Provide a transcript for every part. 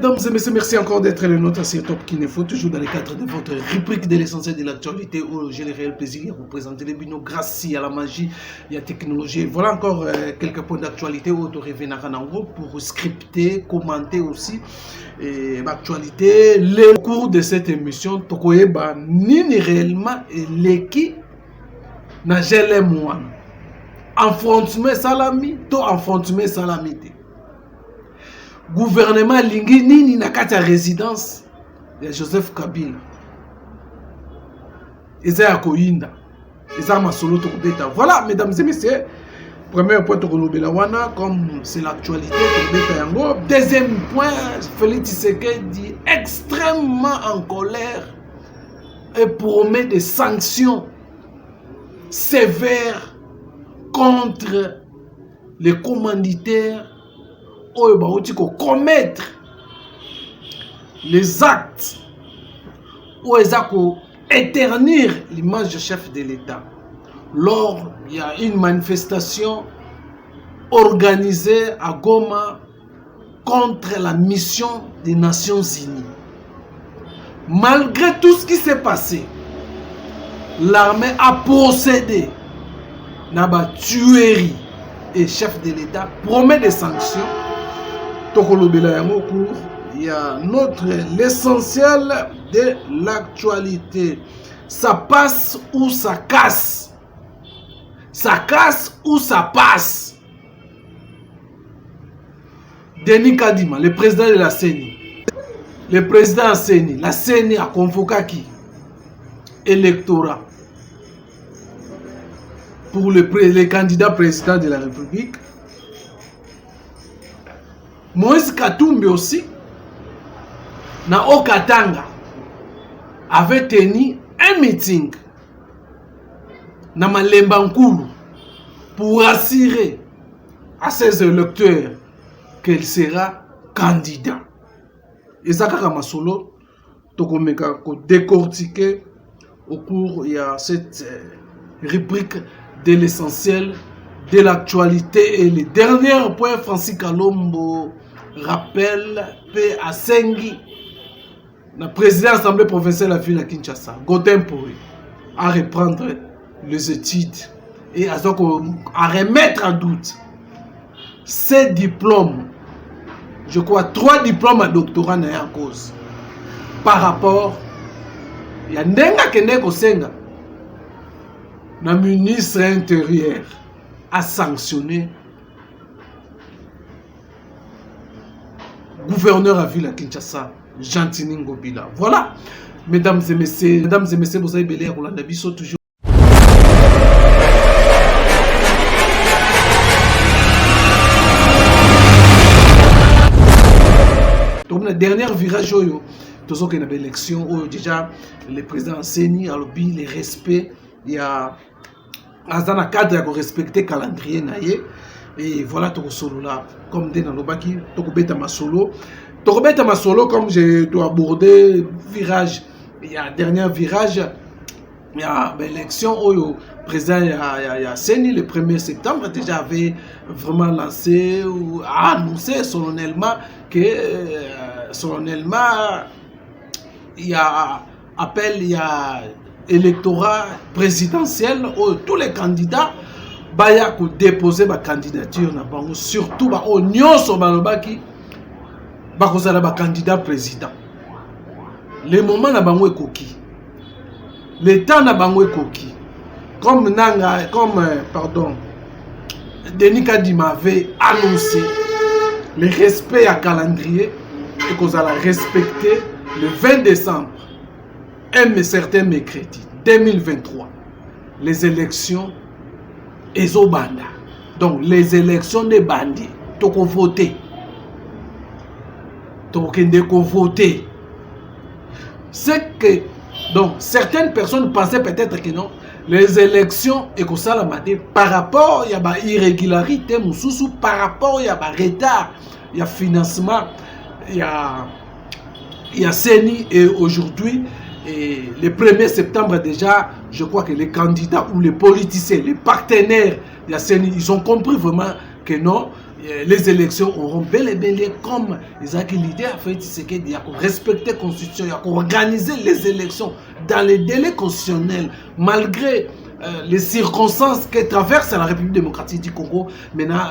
Mesdames et messieurs, merci encore d'être le nôtre sur Top Kinefo, toujours dans le cadre de votre rubrique de l'essentiel de l'actualité où j'ai le réel plaisir de vous présenter les binos grâce à la magie et à la technologie. Voilà encore quelques points d'actualité où tu reviendras en gros pour scripter, commenter aussi l'actualité. Le cours de cette émission, tu connais ni réellement l'équipe n'a jamais moins. Affrontement salami, to affrontement salami. Gouvernement lingi nini na kati ya résidence ya Joseph Kabila. Eza ya koyinda. Eza masolo to kubeta. Voilà, mesdames et messieurs, premier point to kolobela wana comme c'est l'actualité to kubeta yango. Deuxième point, Félix Tshisekedi extrêmement en colère et promet des sanctions sévères contre les commanditaires qui commettre les actes ou éternir l'image du chef de l'État. Lors, il y a une manifestation organisée à Goma contre la mission des Nations Unies. Malgré tout ce qui s'est passé, l'armée a procédé à la tuerie et chef de l'État promet des sanctions. Il y a l'essentiel de l'actualité. Ça passe ou ça casse. Ça casse ou ça passe. Denis Kadima, le président de la CENI. Le président de la CENI. La CENI a convoqué qui? Électorat. Pour les candidats présidents de la République. Moïse Katumbi aussi, na Okatanga, avait tenu un meeting na Malemba Nkulu pour assurer à ses électeurs qu'il sera candidat. Et ça, c'est masolo, tokomeka ko décortiquer au cours il y a cette rubrique de l'essentiel de l'actualité. Et le dernier point, Francis Kalombo rappelle à Sengi, le président de l'Assemblée provinciale de la ville de Kinshasa, Godin Pourri, à reprendre les études et à remettre en doute ces diplômes. Je crois 3 diplômes à doctorat en cause par rapport il y a Ndenga Kendeko Senga, le ministre intérieur a sanctionné gouverneur à ville à Kinshasa, Jean-Tini Ngobila. Voilà, mesdames et messieurs, vous avez belé à Rolanda Bisso toujours. Donc, le dernier virage, tout qu'il y a une élection, déjà, le président Seni a le respect, il y a un cadre pour respecter le calendrier. Et voilà, tout solo là, comme dit dans le baki, tout bête ma solo. Tout bête ma solo, comme je dois aborder virage, il y a un dernier virage, il y a l'élection où le président il y a Seni le 1er septembre déjà avait vraiment lancé ou annoncé solennellement que il y a appel, il y a électorat présidentiel où tous les candidats baya ko déposer ma candidature na bango, surtout ba nyonso balobaki ba kozala ba candidat président. Le moment na bango ekoki, le temps na bango ekoki, comme Denis Kadima avait annoncé le respect à calendrier et qu'on allait respecter le 20 décembre un certain mercredi 2023 les élections ezobanda. Donc les élections des bandits toko voter toko voter. C'est que donc certaines personnes pensaient peut-être que non, les élections et que ça la maté par rapport il y a ba irrégularité mususu, par rapport il y a ba retard, il y a financement, il y a CENI. Et aujourd'hui et le 1er septembre déjà, je crois que les candidats ou les politiciens, les partenaires de la CENI, ils ont compris vraiment que non, les élections auront bel et bien lieu comme l'idée a fait Tshisekedi, il y a respecter la constitution, il y a organiser les élections dans les délais constitutionnels malgré les circonstances que traverse la République démocratique du Congo. Maintenant,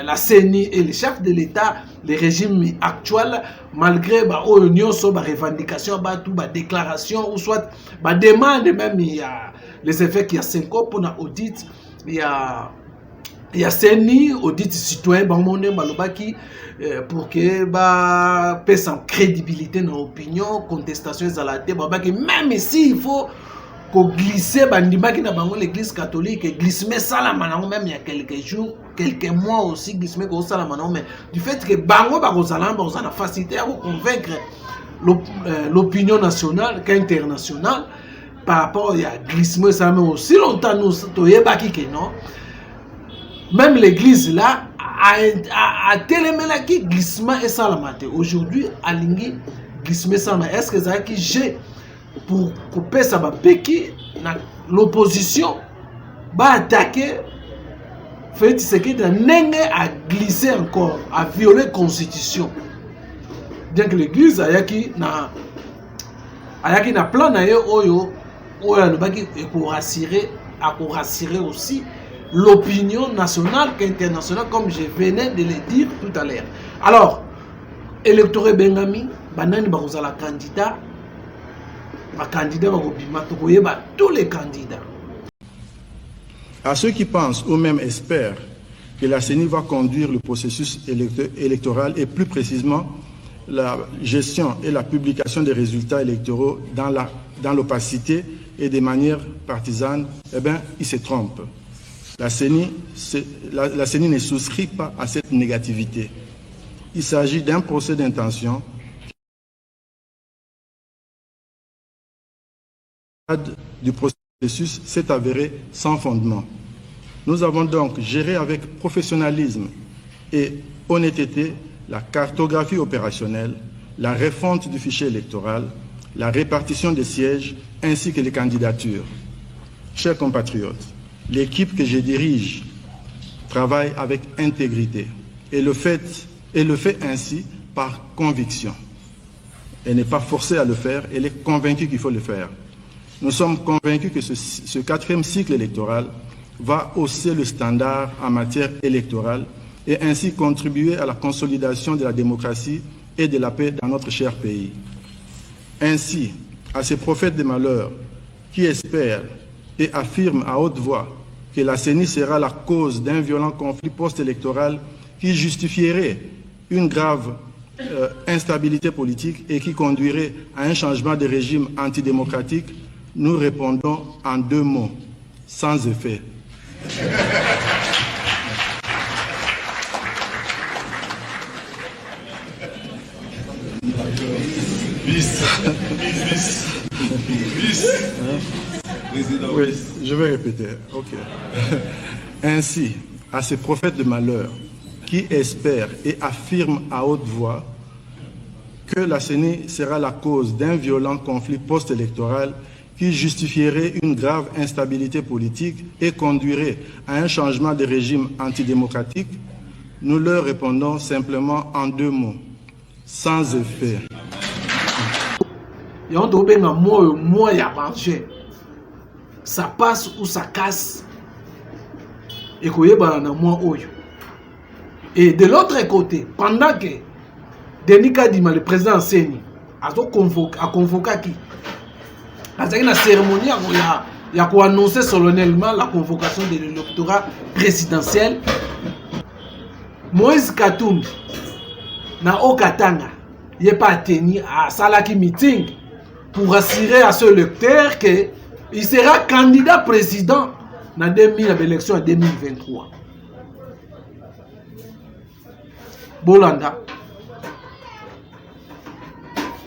la CENI et les chefs de l'État, les régimes actuels, malgré les revendications, les déclarations, ou soit les demandes, même il y a les effets qu'il y a 5 ans pour l'audit, il y a CENI, audit citoyen, pour que pèse en crédibilité dans l'opinion, contestation à la tête, même ici il faut glisser l'église catholique, glisser ça là maintenant même il y a quelques jours, quelques mois aussi, glisser ça là maintenant, mais du fait que bango a facilité à convaincre l'opinion nationale qu'internationale par rapport à glissement ça, mais aussi longtemps nous que non, même l'église là a tellement qui glissement et ça la matin aujourd'hui à lingi glissement ça, mais est-ce que ça qui j'ai pour couper ça l'opposition va attaquer fait ce qui a glissé encore, à violer la constitution, bien que l'église ayaki na plan na oyo pour rassurer aussi l'opinion nationale qu'internationale, comme je venais de le dire tout à l'heure. Alors électorat Bengami banani bakozala candidat tous les candidats. À ceux qui pensent ou même espèrent que la CENI va conduire le processus électoral et plus précisément la gestion et la publication des résultats électoraux dans l'opacité et de manière partisane, eh bien, ils se trompent. La CENI ne souscrit pas à cette négativité. Il s'agit d'un procès d'intention du processus s'est avéré sans fondement. Nous avons donc géré avec professionnalisme et honnêteté la cartographie opérationnelle, la refonte du fichier électoral, la répartition des sièges ainsi que les candidatures. Chers compatriotes, l'équipe que je dirige travaille avec intégrité et le fait ainsi par conviction. Elle n'est pas forcée à le faire, elle est convaincue qu'il faut le faire. Nous sommes convaincus que ce 4e cycle électoral va hausser le standard en matière électorale et ainsi contribuer à la consolidation de la démocratie et de la paix dans notre cher pays. Ainsi, à ces prophètes des malheurs qui espèrent et affirment à haute voix que la CENI sera la cause d'un violent conflit post-électoral qui justifierait une grave instabilité politique et qui conduirait à un changement de régime antidémocratique, nous répondons en 2 mots, sans effet. Oui, je vais répéter. Ok. Ainsi, à ces prophètes de malheur qui espèrent et affirment à haute voix que la CENI sera la cause d'un violent conflit post-électoral qui justifierait une grave instabilité politique et conduirait à un changement de régime antidémocratique, nous leur répondons simplement en 2 mots, sans effet. Ça passe ou ça casse. Et de l'autre côté, pendant que Denis Kadima, le président CENI, a convoqué qui dans la cérémonie, il y a annoncé solennellement la convocation de l'électorat présidentiel. Moïse Katumbi, na Okatanga, il n'est pas tenu à Salaki meeting pour assurer à ce lecteur qu'il sera candidat président dans l'élection en 2023. Bolanda,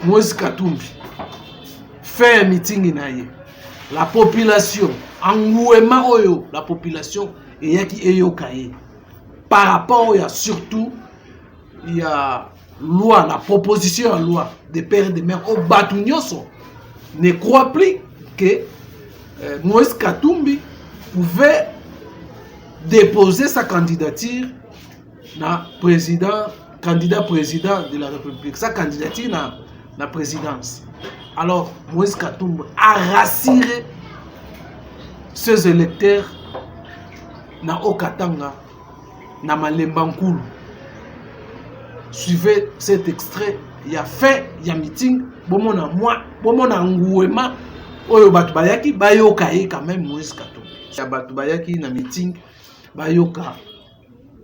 Moïse Katumbi fait un meeting inaye. La population, engouement oyo, la population et qui est yokaye. Par rapport à surtout, il y a loi, la proposition à loi des pères et des mères au Batunyoso ne croit plus que Moïse Katumbi pouvait déposer sa candidature na président, candidat président de la République. Sa candidature na présidence. Alors, Moïse Katumbi a rassuré ses électeurs na Okatanga, na Malemba Nkulu. Suivez cet extrait. Il y a fait, il y a meeting. Bomona moi, bomona nguema. Oyo batu bayaki bayoka ye quand même Moïse Katumbi. Ya batu bayaki na meeting bayoka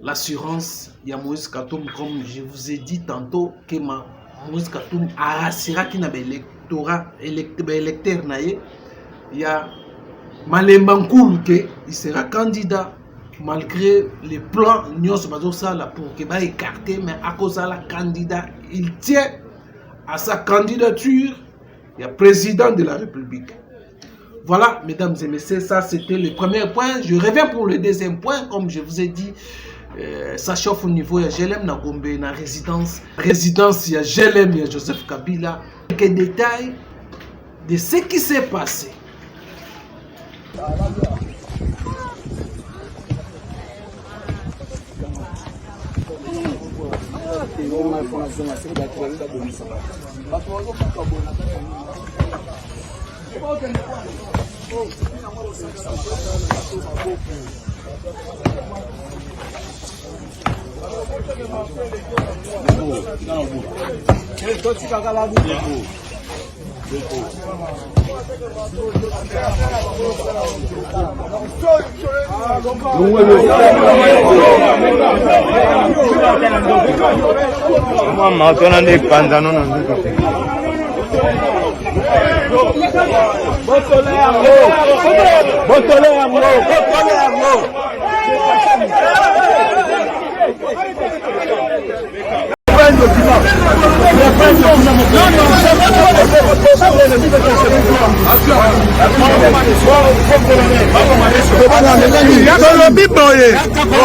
l'assurance ya Moïse Katumbi, comme je vous ai dit tantôt que Moïse Katumbi a rassuré qui na électorat électeur na ye. Il y a Malemba Nkulu que il sera candidat malgré les plans nyos bazosala pour que ba écarter, mais à cause de la candidat il tient à sa candidature. Il y a président de la République. Voilà, mesdames et messieurs, ça c'était le premier point. Je reviens pour le deuxième point. Comme je vous ai dit, ça chauffe au niveau de Jelem na Gombe, na résidence. Résidence, il y a Jelem, il y a Joseph Kabila. Quelques détails de ce qui s'est passé.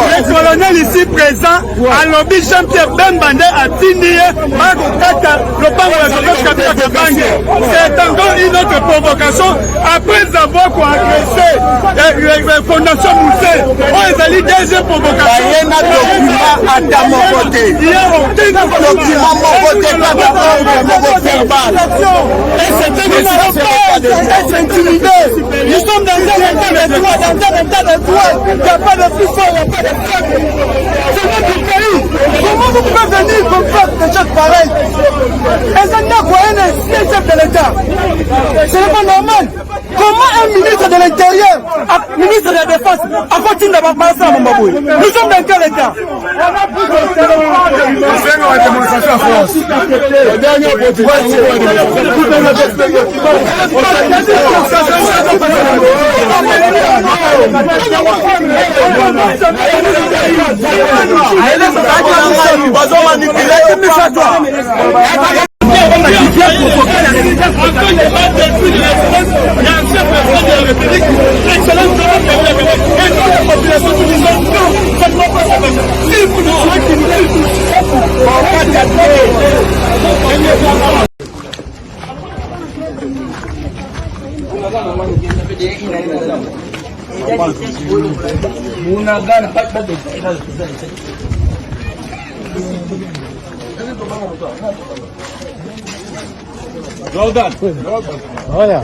Le colonel ici présent a lobby Jean-Pierre Bembande a signé c'est encore une autre provocation après avoir agressé la fondation Moussé. On a dit deuxième provocation. Il y a un document à mon côté. Il y a un document à mon côté. Et c'était intimidé. Nous sommes dans un état de droit, il n'y a pas de plus fort, il n'y a pas de faible. C'est notre pays. Comment vous pouvez venir comme faire des choses pareilles? Et ça n'a quoi un chef de l'État? Ce n'est pas normal. Comment un ministre de l'Intérieur, un ministre de la Défense, a continué d'avoir passé à Mambaboué? Nous sommes dans quel état? C'est une démonstration en France. La dernière Jordan. Olha.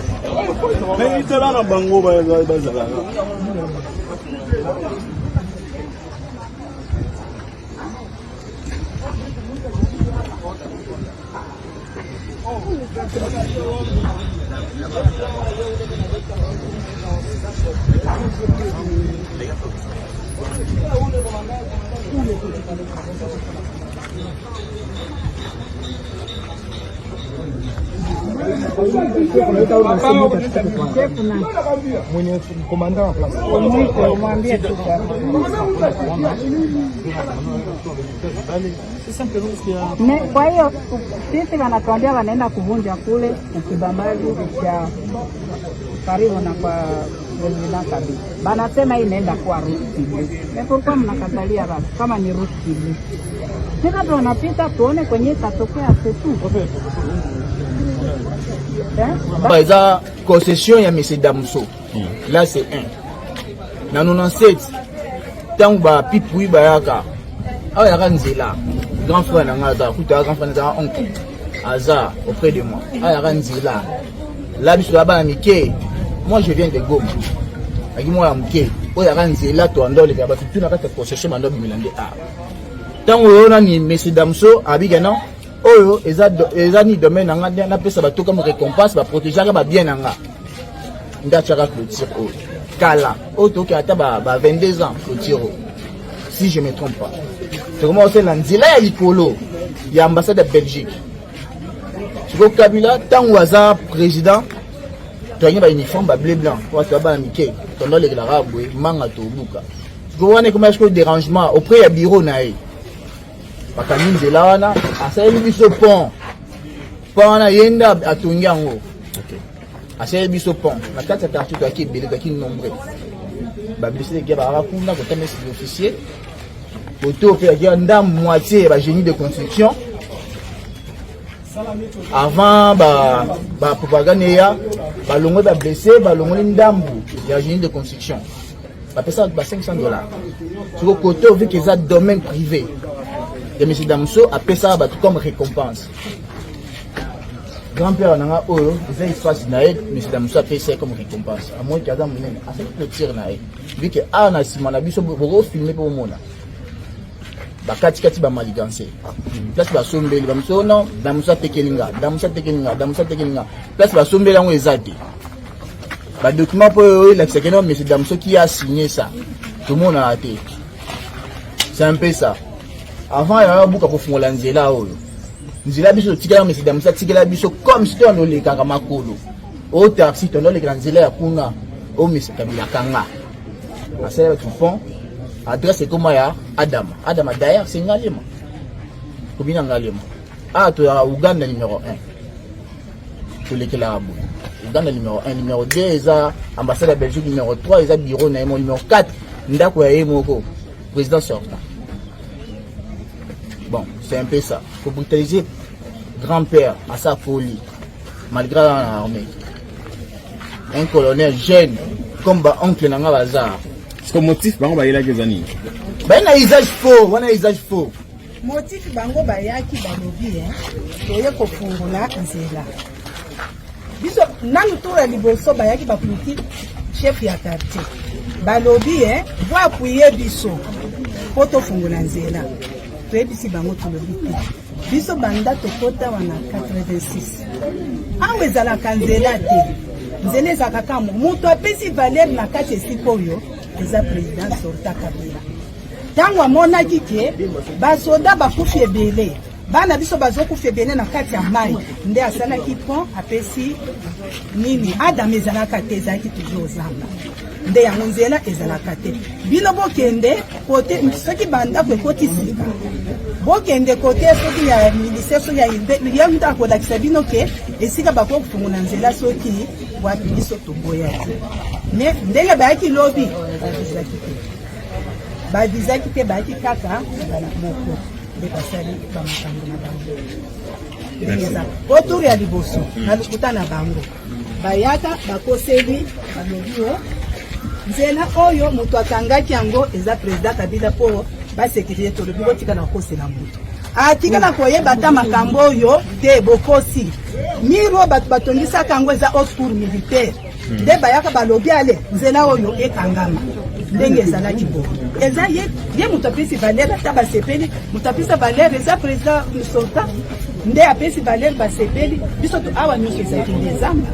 Vem lá na bangu vai bazar. Mwenye komanda wa place. Mwambie tu kwa hiyo sisi wanatuambia wanaenda kuvunja kule ukibambali cha karibu na kwa President Kabila. Banasema hii inaenda kwa ruti. Kwa mnakatalia watu kama ni ruti. Sasa tunapita tuone kwenye itatokea setu. Eza concession ya M. Damso. Là c'est un. Na 97 tangu ba pipui bayaka Ah, il y a Ranzela, grand frère Nangada, grand frère Nangada, oncle, Aza, auprès de moi. Ah, il y a Ranzela. Là, je suis là-bas à Mickey. Moi, je viens de Goma. Avec moi, à Mickey. Oh, il y a Ranzela, toi, en dehors, les gars, tu n'as pas de possession, mais on a tant on a ni Messi Damso, Abigana, oh, ils ont ni domaine, on a appelé ça comme récompense, va protéger, va bien, on a tiré le tir. Kala, auto qui a 22 ans, le tir. Si je ne me trompe pas. C'est comment on sait l'Anzila, il y a l'Ipolo, il y a l'ambassade de Belgique. Tu vois, Kabila, tant où hasard président, tu as un uniforme bleu blanc, tu as un Mickey, tu as les arabes, manga to buka. Tu vois, comment est-ce que le dérangement auprès du bureau naï. Parce que nous, là, on a un pont. Pont, na yenda à Tungango. Assez biso pont. La carte est partout qui est belé, qui est nombreux. Babisi les gars, on a des officiers. Auto fait qu'il y a une moitié de génie de construction. Avant, propagande, il y a des blessés, il y a génie de construction. On ça $500. Sur le côté, vu qu'il y a un domaine privé. Et M. Damso a fait ça comme récompense. Grand-père, il y a des espaces, M. Damso a fait ça comme récompense. À moins qu'il y ait un tir. Vu que on a filmé pour le monde. Bakati ba maligancé. Place ba sombeli ba msono, Damso tekelinga. Place ba sombeli ngo ezate. Ba document pour la secrétaire M. Damso qui a signé ça. Tout le monde a été. C'est un peu ça. Avant, il y a beaucoup de gens qui ont été Nzela biso tikala M. Damso tikala biso comme si on le kakamakolo. Au taxi, on le grand zela kuna. Au M. Kabila Kanga. À celle qui font. Adresse est comme Adam. Adam d'ailleurs, c'est Ngalema. Combien Ngalema? Ah, tu as Ouganda numéro 1. Pour les Kilabou. Ouganda numéro 1. Numéro 2, ils ont ambassade de Belgique. Numéro 3, ils ont bureau Naïmo. Numéro 4, Ndako Moko. Président sortant. Bon, c'est un peu ça. Il faut brutaliser grand-père à sa folie, malgré l'armée. Un colonel jeune, comme oncle Nanga Bazar. C'est comme motif, bango ba yela kezani. Ben na usage faux, Motif bango ba yaki ba lobi toye ko fungula nzela. Biso nanu tora liboso ba yaki ba politique chef ya quartier. Ba lobi vo appuyer biso poto fungula nzela. Toyebisi bango tolobi te. Biso banda tokota wana 86. Awe ezalaka nzela te. Nzela ezalaka kamo mutu apesi valeur na kati esikoyo. Eza président sorta Kabila. Tango amonaki ke basoda bakufi ebele. Bana biso bazokufi ebele na kati ya mai. Nde asalaki pont apesi nini Adam ezalaka te ezalaki toujours zamba. Nde yango nzela ezalaka te. Bino bokende kote soki banda ko koti sika. Bokende kote soki ya ministère soki ya ya nda ko lakisa bino ke esika bako kufungula nzela soki wapi biso toboya te. Mais ndenge bayaki lobi badizaki te bayaki kaka bana moko nde basali bamakambo na bango autour ya liboso na lokuta na bango bayaka bakoseli balobi o nzela oyo moto akangaki yango eza président Kabila po basekirite tolobi botika na kosela moto atika na koyeba ta makambo oyo te bokosi miro bato batongisaka yango eza haute cour militaire nde bayaka balobi ale nzela oyo ekangama ndenge ezalaki bo eza ye moto apesi valeur ata basepeli moto apesa valeur eza président sortant nde apesi valeur basepeli biso to awa nyonso ezalaki nde ezamba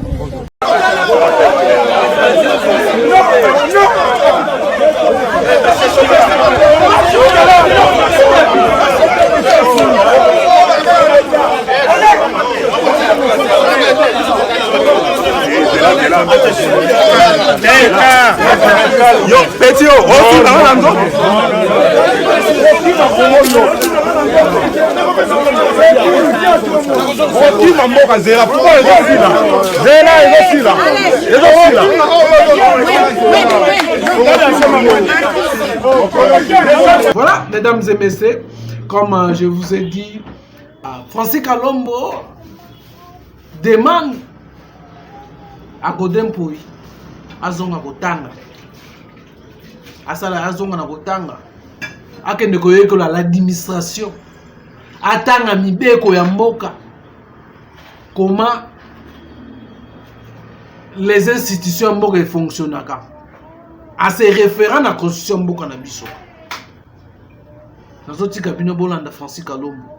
Yo, petit, Voilà, mesdames et messieurs, comme je vous ai dit, Francis Kalombo demande à Godem Pouy, à Zonga Botanga, à Sala Azonga Botanga, akende koyekola l'administration atanga mibeko ya mboka comment les institutions mboka fonctionnaka à se référant à la constitution mboka na biso nazotika bino bolanda Francis Kalombo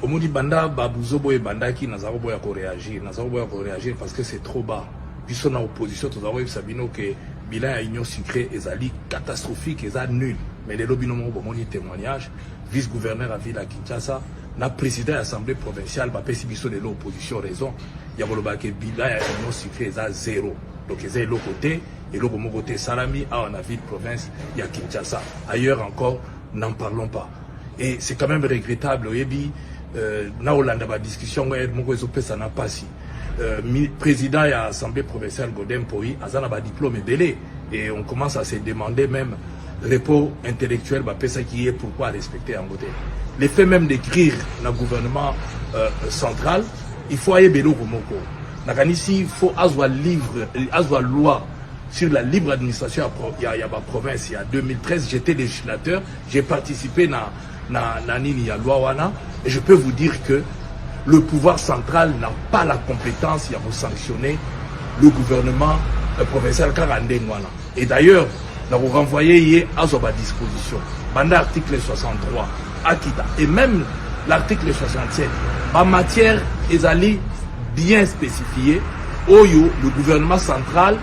Omodi banda babuzo boye bandaki nazaro boya ko réagir parce que c'est trop bas. Biso na opposition to zawo sabino que bilan ya union sucrée ezali catastrophique eza nul. Mais les lobby no mo bomoni témoignage vice-gouverneur à ville à Kinshasa na président de l'assemblée provinciale ba pesi biso de l'opposition raison ya boloba que bilan ya union sucrée eza zéro. Donc eza le côté et le côté Salami à la ville province ya Kinshasa. Ailleurs encore n'en parlons pas. Et c'est quand même regrettable oyebi na Hollande ba discussion moko ezopesa na pasi président de l'Assemblée provinciale Godem Poi azana ba diplôme belé et on commence à se demander même repos intellectuel ba pesa qui est pourquoi respecter en côté les faits même d'écrire le gouvernement central il faut ayer belo komoko nakanisi il faut azwa loi sur la libre administration il y a ma province il y a 2013 j'étais législateur j'ai participé na nini ya loi wana et je peux vous dire que le pouvoir central n'a pas la compétence de sanctionner le gouvernement provincial Karandengwana. Et d'ailleurs, nous avons renvoyé à sa disposition. Banda article 63, Akita. Et même l'article 67, en matière ezali bien spécifiée, Oyo, le gouvernement central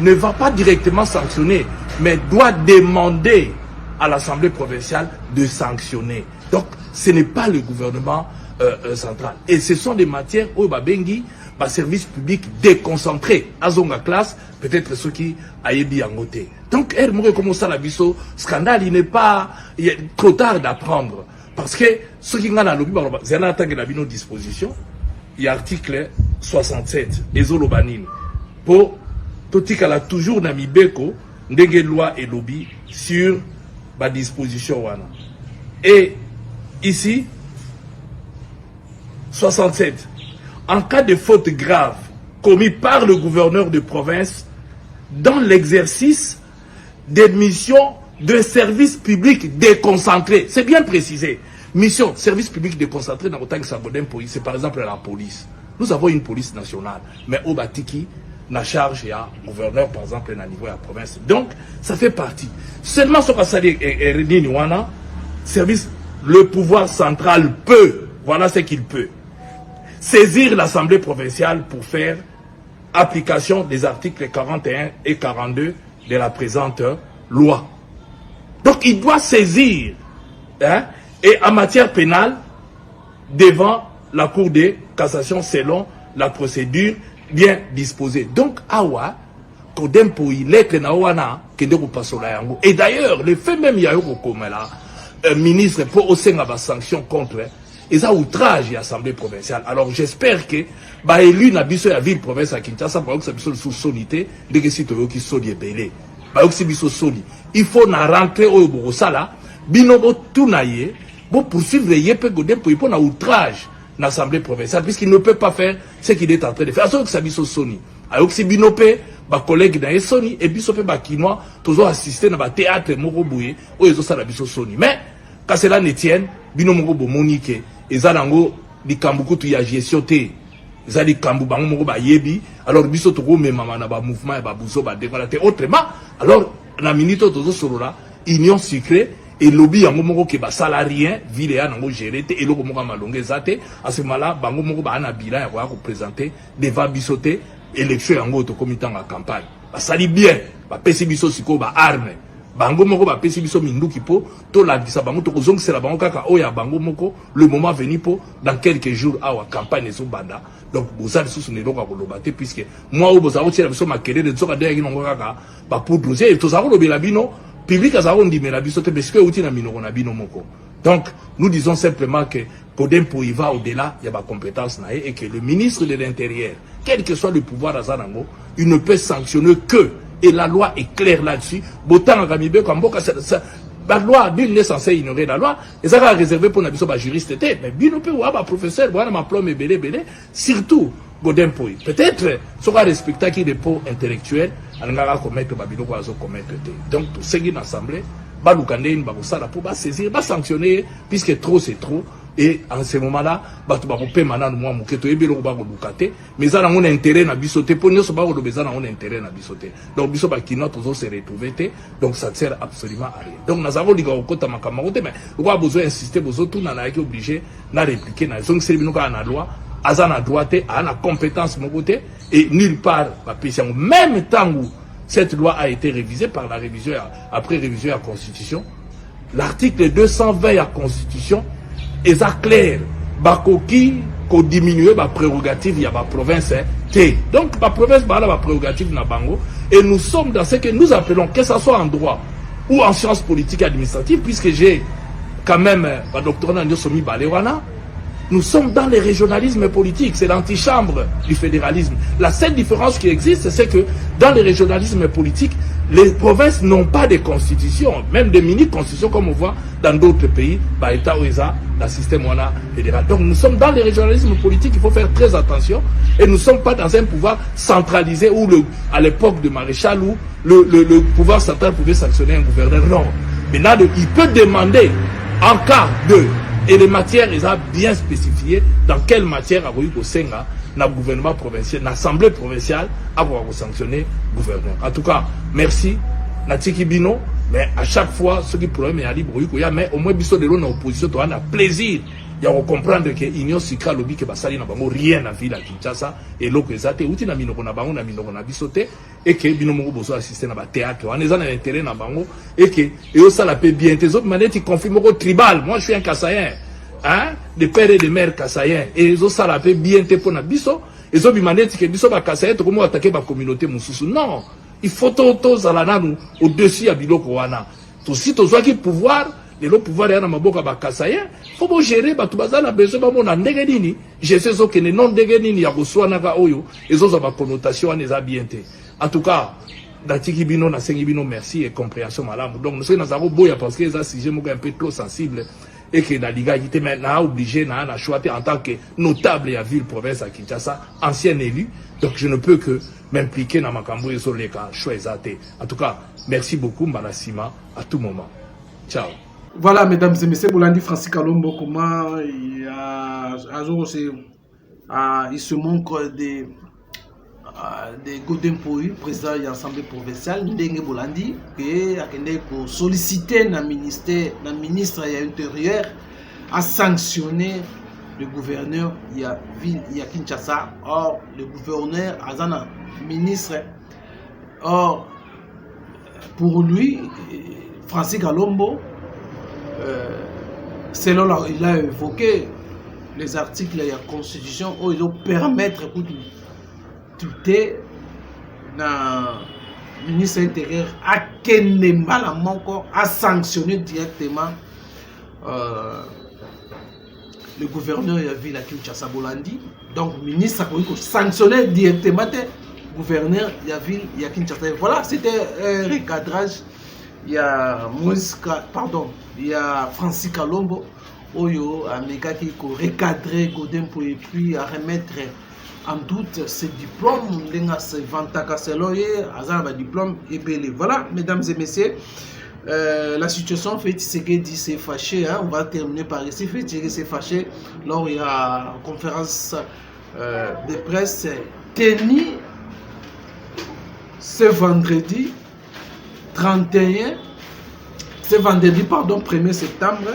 ne va pas directement sanctionner, mais doit demander à l'Assemblée provinciale de sanctionner. Donc, ce n'est pas le gouvernement central. Et ce sont des matières où Babengi, service public déconcentré, Azonga classe, peut-être ceux qui aïebi en côté. Donc, elle m'a comme ça la biso, scandale, il n'est pas, il est trop tard d'apprendre. Parce que ceux qui ont la lobby, c'est un attaque de la bino disposition, il y a article 67, Ezolobanine. Pour, Totika a toujours nami beko, ndenge loi et lobby sur ma disposition wana. Et ici, 67. En cas de faute grave commis par le gouverneur de province dans l'exercice des missions de service public déconcentré. C'est bien précisé. Mission, service public déconcentré dans autant que ça c'est par exemple la police. Nous avons une police nationale, mais au Batiki, na charge et à gouverneur par exemple à niveau de la province. Donc, ça fait partie. Seulement ce que service, le pouvoir central peut, voilà ce qu'il peut, saisir l'Assemblée provinciale pour faire application des articles 41 et 42 de la présente loi. Donc il doit saisir, hein, et en matière pénale, devant la Cour de cassation selon la procédure bien disposée. Donc, awa, kodem pour y lettre na wana, et d'ailleurs, le fait même Yayoko Komela, ministre pour aussi avoir sanction contre et ça outrage l'Assemblée provinciale. Alors j'espère que bah élu na biso ya ville province à Kinshasa pour que ça biso sous sonité dès que si tu veux qui soli belé bah aussi biso soli il faut na rentrer au borosala binobo tunaye bon poursuivre yepé godem pour na outrage l'Assemblée provinciale puisqu'il ne peut pas faire ce qu'il est en train de faire ça que ça biso soni alors si binopé ba collègue na soni et biso pe ba kinois toujours assister na ba théâtre moko bouye o ezo sala biso soni mais quand cela ne tienne bino moko bo monique ezalango likambukutu ya gestion te ezali kambu bango moko ba yebi alors biso to ko memama na ba mouvement ya ba buso ba décollaté autrement alors na minute tozo solola union sucrée et lobby yango moko ke ba salarié ville ya nango gérer te eloko moko malonge zate à ce moment-là bango moko ba na bilan ya ko présenter devant biso te élection yango to comité en campagne ba sali bien ba pesi biso siko ba arme bango moko ba pesi biso minduki po to la bisa bango to kozong c'est la bango kaka oya bango moko le moment venu po dans quelques jours awa campagne so banda donc boza sous ne loka kolobate puisque moi o boza otira biso makele de tsoka de ngongo kaka ba pour dossier to za kolobela bino public za ko ndimela biso te parce que outi na minoko na bino moko. Donc nous disons simplement que Kodempo il va au-delà il y a ba compétence na et que le ministre de l'Intérieur quel que soit le pouvoir à Zanango il ne peut sanctionner que. Et la loi est claire là-dessus. La loi, nul n'est censé ignorer la loi. Et ça va réserver pour les juristes. Mais bien on peut voir ma professeur, voir ma plombe belé. Surtout, Godem Poi. Peut-être, ça va respecter qui des pots intellectuels. On va commettre Babino, commettre. Donc, tout ce qui est l'Assemblée, balukande ba kosala pour ba saisir ba sanctionner puisque trop c'est trop. Et en ce moment-là, batu ba kopé manana moi muketo ebelo ba kolukate mais ça na on intérêt na bisoté pour nous ba ko bezana on intérêt na bisoté donc biso ba kino tozo se retrouver donc ça ne sert absolument à rien donc nous avons liga okota makamakote mais on a besoin insister besoin tout na na ki obligé na répliquer na donc c'est bino ka na loi azana droite a na compétence mon côté et nulle part ba pesi même temps où cette loi a été révisée par la révision après révision de la Constitution l'article 220 de la Constitution est clair bakoki ko diminuer ba prérogative ya ba province donc ba province ba la ba prérogative na bango et nous sommes dans ce que nous appelons que ça soit en droit ou en sciences politiques et administratives puisque j'ai quand même ba doctorat en somi balewana nous sommes dans le régionalisme politique, c'est l'antichambre du fédéralisme. La seule différence qui existe, c'est que dans le régionalisme politique, les provinces n'ont pas de constitution, même des mini-constitutions comme on voit dans d'autres pays, bah, État OESA, le système fédéral. Donc nous sommes dans le régionalisme politique, il faut faire très attention, et nous ne sommes pas dans un pouvoir centralisé où à l'époque de Maréchal, où le pouvoir central pouvait sanctionner un gouverneur. Non. Maintenant, il peut demander, en cas de... Et les matières, ils ont bien spécifié dans quelle matière a eu au Sénat, dans le gouvernement provincial, dans l'Assemblée provinciale, à sanctionner le gouverneur. En tout cas, merci, Natiki Bino, mais à chaque fois, ce qui problème est à libre, mais au moins, biso de l'eau dans l'opposition, tu as un plaisir. Il y a comprendre que l'Union Sucra Lobby, que Basali n'a pas rien à ville à Kinshasa, et l'eau que ça, t'es outil na minoko na bango, na minoko na bisoté, et que bino mongo bozo assister na ba théâtre, on est en intérêt na bango, et que, et au ça la paix bien, tes autres manettes, ils confirment au tribal. Moi, je suis un Kassayen, hein, de père et de mère Kassayen, et les autres ça la paix bien, t'es pour na biso, et les autres manettes, que biso ba Kassayen, tu comment attaquer ma communauté moussoussou. Non, il faut tout zalana nous, au-dessus à biloko wana. Tout si tu as qui pouvoir, le pouvoir est dans ma boca Kassayen, faut gérer, bah, tu as besoin de mon ndegeni. Je sais que les non ndegeni, ya reçoit naga oyo, et autres ont connotation, les habienté. En tout cas, Datiki Bino, na Sengi Bino, merci et compréhension, madame. Donc, nous sommes dans boya parce que ça, si j'ai un peu trop sensible, et que la Liga était maintenant obligé, n'a choisi en tant que notable à ville province à Kinshasa, ancien élu. Donc, je ne peux que m'impliquer dans ma cambo et sur les cas, choisir. En tout cas, merci beaucoup, Malassima, à tout moment. Ciao. Voilà, mesdames et messieurs, Boulandi Francis Kalombo, comment il se manque des Golden Poui, président de l'Assemblée provinciale, Ndenge Boulandi, qui a sollicité le ministre de l'Intérieur à sanctionner le gouverneur de la ville de Kinshasa. Or, le gouverneur a ministre. Or, pour lui, Francis Kalombo, selon il a évoqué les articles de la Constitution où ils ont permettre de tuer le ministre intérieur à à sanctionner directement le gouverneur de la ville de Kinshasa Bolandi. Donc le ministre a sanctionné directement le gouverneur de la ville de Kinshasa. Voilà, c'était un recadrage. Il y a il y a Francis Kalombo, Oyo, Ameka qui a recadré Godin pour et puis à remettre en doute ses diplômes. Diplôme et belé. Voilà, mesdames et messieurs, la situation fait Tshisekedi s'est fâché. Hein, on va terminer par ici. Tshisekedi s'est fâché lors il y a une conférence de presse tenue ce vendredi 31. Ce vendredi, pardon, 1er septembre,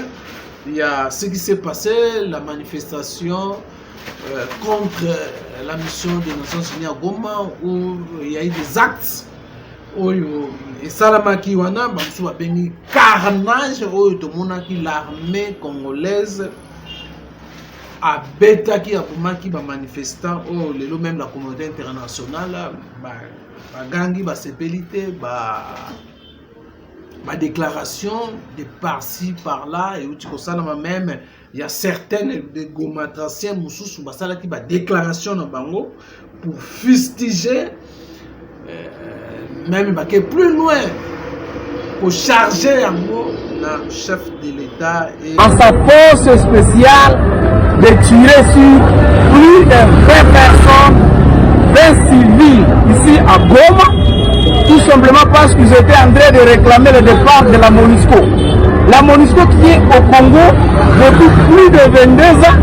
il y a ce qui s'est passé, la manifestation contre la mission des Nations Unies à Goma, où il y a eu des actes, et Salamaki Wana, il y a eu carnage, où l'armée congolaise a bêtaki a manifestant, où même la communauté internationale, gangi, sépélité, ma déclaration de par-ci, par-là, et où tu même, il y a certaines de gomatraciens moussous basala qui va déclaration dans Bango pour fustiger, même plus loin, pour charger en gros le chef de l'État. En sa force spéciale de tirer sur plus de 20 personnes, 20 civils ici à Goma, qui sont simplement parce qu'ils étaient en train de réclamer le départ de la MONUSCO. La MONUSCO qui est au Congo depuis plus de 22 ans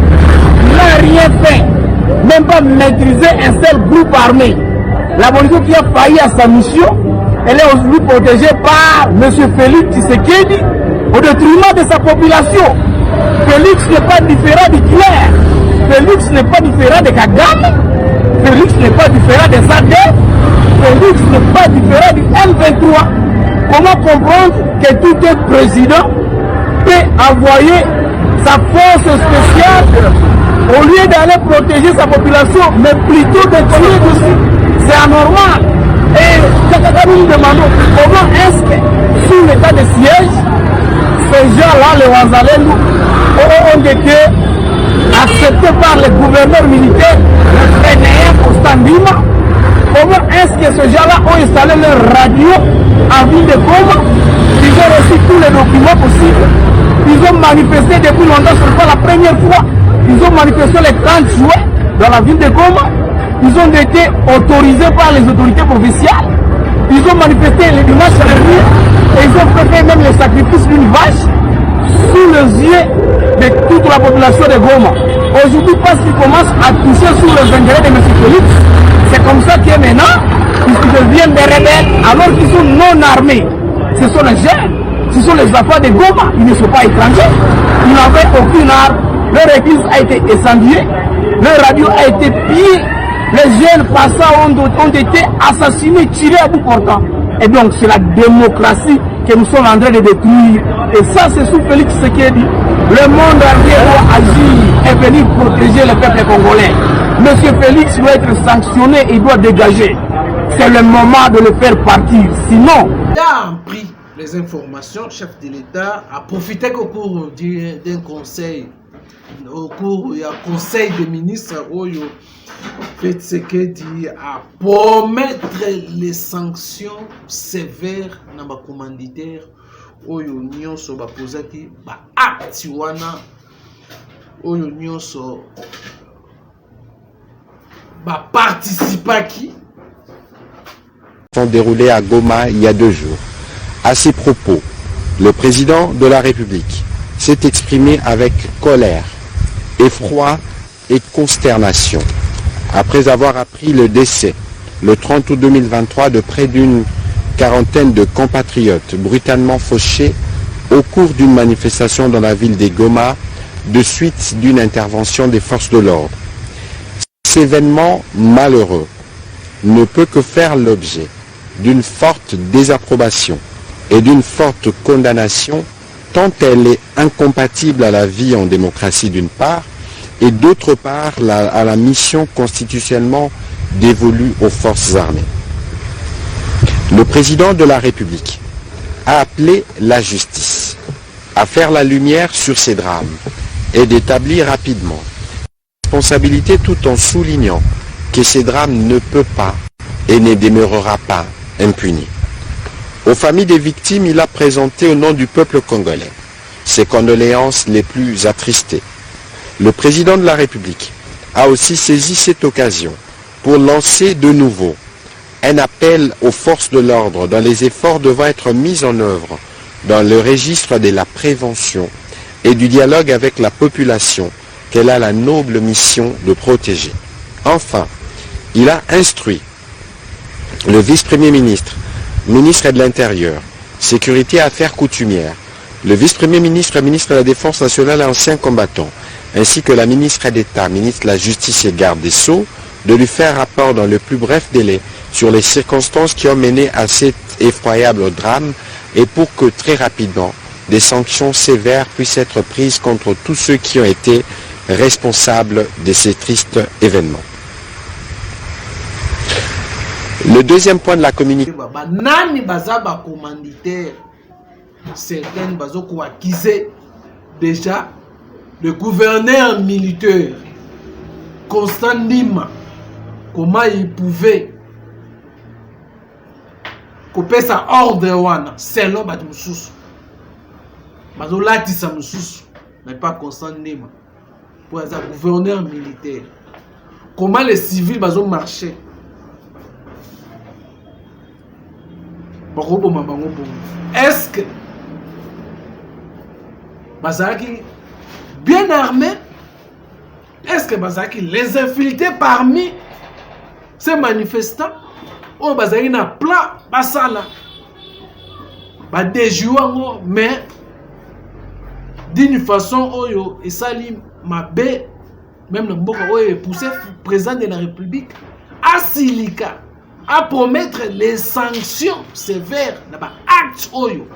n'a rien fait, même pas maîtriser un seul groupe armé. La MONUSCO qui a failli à sa mission, elle est aujourd'hui protégée par M. Félix Tshisekedi au détriment de sa population. Félix n'est pas différent d'Hitler, Félix n'est pas différent de Kagame, Félix n'est pas différent de Zadef, Félix n'est pas différent du M23. Comment comprendre que tout un président peut envoyer sa force spéciale au lieu d'aller protéger sa population, mais plutôt de tuer dessus? C'est anormal. Et nous nous demandons comment est-ce que, sous l'état de siège, ces gens-là, les Wazalendo, ont été acceptés par les gouverneurs militaires, le Fénéen Constantin. Comment est-ce que ces gens-là ont installé leur radio en ville de Goma? Ils ont reçu tous les documents possibles. Ils ont manifesté depuis longtemps, ce n'est pas la première fois. Ils ont manifesté le 30 juin dans la ville de Goma. Ils ont été autorisés par les autorités provinciales. Ils ont manifesté le dimanche dernier et ils ont fait même le sacrifice d'une vache sous les yeux de toute la population de Goma. Aujourd'hui, parce qu'ils commencent à toucher sur les intérêts de M. Félix, c'est comme ça que maintenant, ils deviennent des rebelles alors qu'ils sont non armés. Ce sont les jeunes, ce sont les enfants de Goma, ils ne sont pas étrangers. Ils n'avaient aucune arme, leur église a été incendiée, leur radio a été pillée, les jeunes passants ont été assassinés, tirés à bout portant. Et donc c'est la démocratie que nous sommes en train de détruire. Et ça c'est sous Félix Tshisekedi. Le monde entier doit agir et venir protéger le peuple congolais. Monsieur Félix doit être sanctionné et doit dégager. C'est le moment de le faire partir. Sinon... Il a pris les informations, le chef de l'État a profité qu'au cours d'un conseil, au cours du conseil des ministres, Félix Tshisekedi a promettre les sanctions sévères dans les commanditaires oyo nyonso bapozaki ba acte wana oyo nyonso ba participaki sont déroulés à Goma il y a 2 jours. À ces propos, le président de la République s'est exprimé avec colère, effroi et consternation après avoir appris le décès le 30 août 2023 de près d'une quarantaine de compatriotes brutalement fauchés au cours d'une manifestation dans la ville de Goma de suite d'une intervention des forces de l'ordre. Cet événement malheureux ne peut que faire l'objet d'une forte désapprobation et d'une forte condamnation tant elle est incompatible à la vie en démocratie d'une part et d'autre part à la mission constitutionnellement dévolue aux forces armées. Le président de la République a appelé la justice à faire la lumière sur ces drames et d'établir rapidement la responsabilité tout en soulignant que ces drames ne peuvent pas et ne demeurera pas impunis. Aux familles des victimes, il a présenté au nom du peuple congolais ses condoléances les plus attristées. Le président de la République a aussi saisi cette occasion pour lancer de nouveau un appel aux forces de l'ordre dont les efforts devant être mis en œuvre dans le registre de la prévention et du dialogue avec la population qu'elle a la noble mission de protéger. Enfin, il a instruit le vice-premier ministre, ministre de l'Intérieur, Sécurité et Affaires coutumières, le vice-premier ministre, ministre de la Défense nationale et ancien combattant, ainsi que la ministre d'État, ministre de la Justice et garde des Sceaux, de lui faire rapport dans le plus bref délai sur les circonstances qui ont mené à cet effroyable drame et pour que très rapidement des sanctions sévères puissent être prises contre tous ceux qui ont été responsables de ces tristes événements. Le deuxième point de la communication. Certains ont accusé déjà le gouverneur militaire Constant Ndima, comment il pouvait couper sa ordre wana selon batu mususu bazolatisa mususu mais pas Constant Ndima pour être gouverneur militaire. Comment les civils bazo marcher Est-ce que Bazaki bien armé? Est-ce que Bazaki les infiltrés parmi ces manifestants? Ou Bazaki na plan basala? Ba déjouer mais d'une façon oyo et sali mabe même le mboka oyo poussé président de la République à silika à promettre les sanctions sévères na ba acte oyo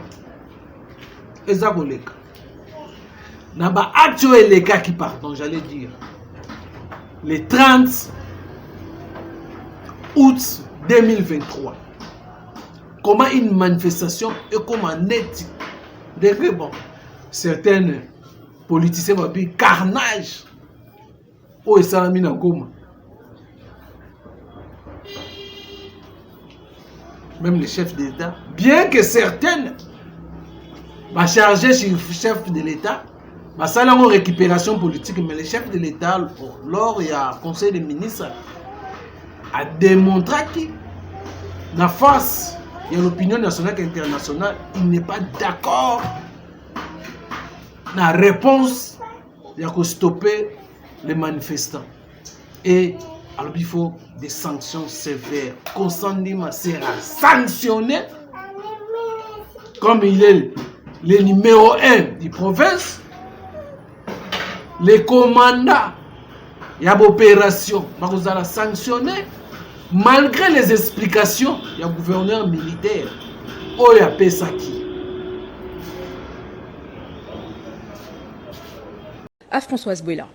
ezakoleka na ba acte oyo eleka qui pardon j'allais dire le 30 août 2023. Comment une manifestation est comme un net de bon certains politiciens vont dire carnage au Salami na Goma. Même les chefs d'État, bien que certaines va charger sur le chef de l'État, va ça en récupération politique, mais les chefs de l'État, lors il y a un conseil des ministres, a démontré que la face de l'opinion nationale et internationale, il n'est pas d'accord. La réponse, il y a stopper les manifestants. Et alors il faut des sanctions sévères. Constantement sera sanctionné comme il est le numéro 1 du province. Les commandants, il y a l'opération, vous allez sanctionner malgré les explications du gouverneur militaire. Il y a Pesaki. À Françoise Bouela.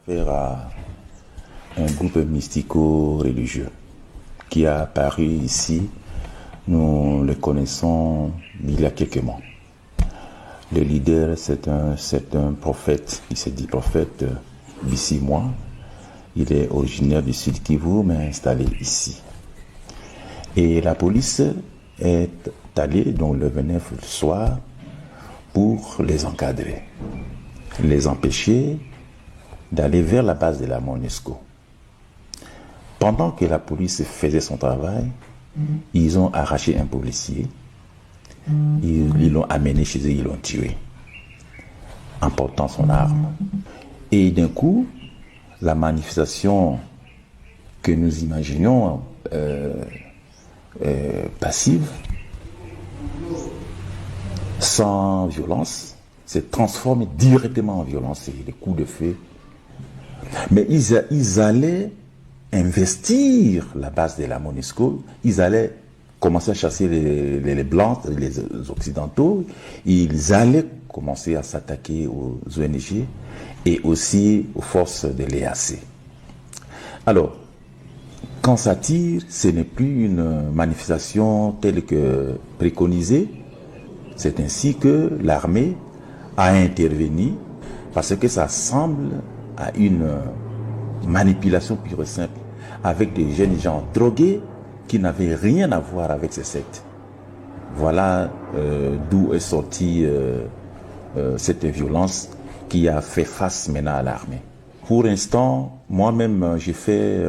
Faire un groupe mystico-religieux qui a apparu ici. Nous le connaissons il y a quelques mois. Le leader, c'est un prophète, il s'est dit prophète d'ici moi. Il est originaire du Sud Kivu, mais installé ici. Et la police est allée, donc le 29 soir, pour les encadrer, les empêcher d'aller vers la base de la MONUSCO. Pendant que la police faisait son travail, ils ont arraché un policier, ils l'ont amené chez eux, ils l'ont tué, emportant son arme. Et d'un coup, la manifestation que nous imaginions passive, sans violence, s'est transformée directement en violence. C'est des coups de feu. Mais ils allaient investir la base de la MONUSCO, ils allaient commencer à chasser les Blancs, les Occidentaux, ils allaient commencer à s'attaquer aux ONG et aussi aux forces de l'EAC. Alors, quand ça tire, ce n'est plus une manifestation telle que préconisée, c'est ainsi que l'armée a intervenu parce que ça semble à une manipulation pure et simple avec des jeunes gens drogués qui n'avaient rien à voir avec ces sectes. Voilà d'où est sortie cette violence qui a fait face maintenant à l'armée. Pour l'instant, moi-même, j'ai fait,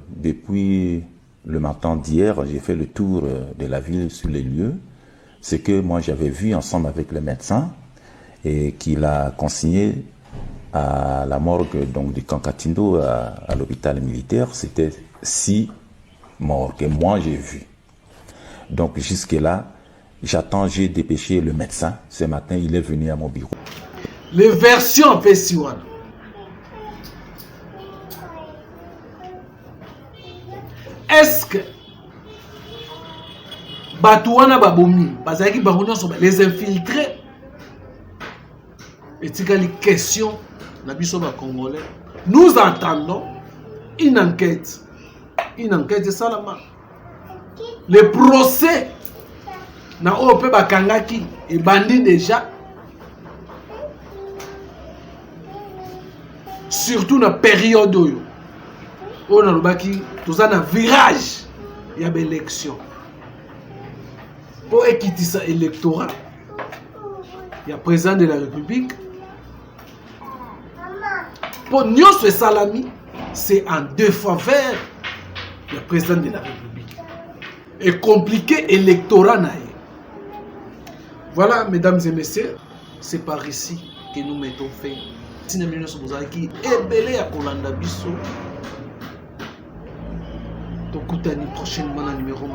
depuis le matin d'hier, j'ai fait le tour de la ville sur les lieux. Ce que moi j'avais vu ensemble avec le médecin et qu'il a consigné à la morgue donc, du Kankatindo à l'hôpital militaire, c'était 6 morts que moi j'ai vus. Donc jusque-là, j'ai dépêché le médecin. Ce matin, il est venu à mon bureau. Les versions P1. Est-ce que Batouana Babomi, les infiltrés, et les questions, Congolais, nous entendons une enquête. Une enquête, Salama. Le procès, na Ope Bakangaki, et bandit déjà. Surtout dans la période où on a un virage, il y a une élection. Pour équiter ça électorat, il y a le président de la République. Pour nous, ce salami, c'est en défaveur du président de la République. et compliqué électorat. Voilà, mesdames et messieurs, c'est par ici que nous mettons fin. Si nous avons qui est belé à Kolanda Bisso, donc prochainement le numéro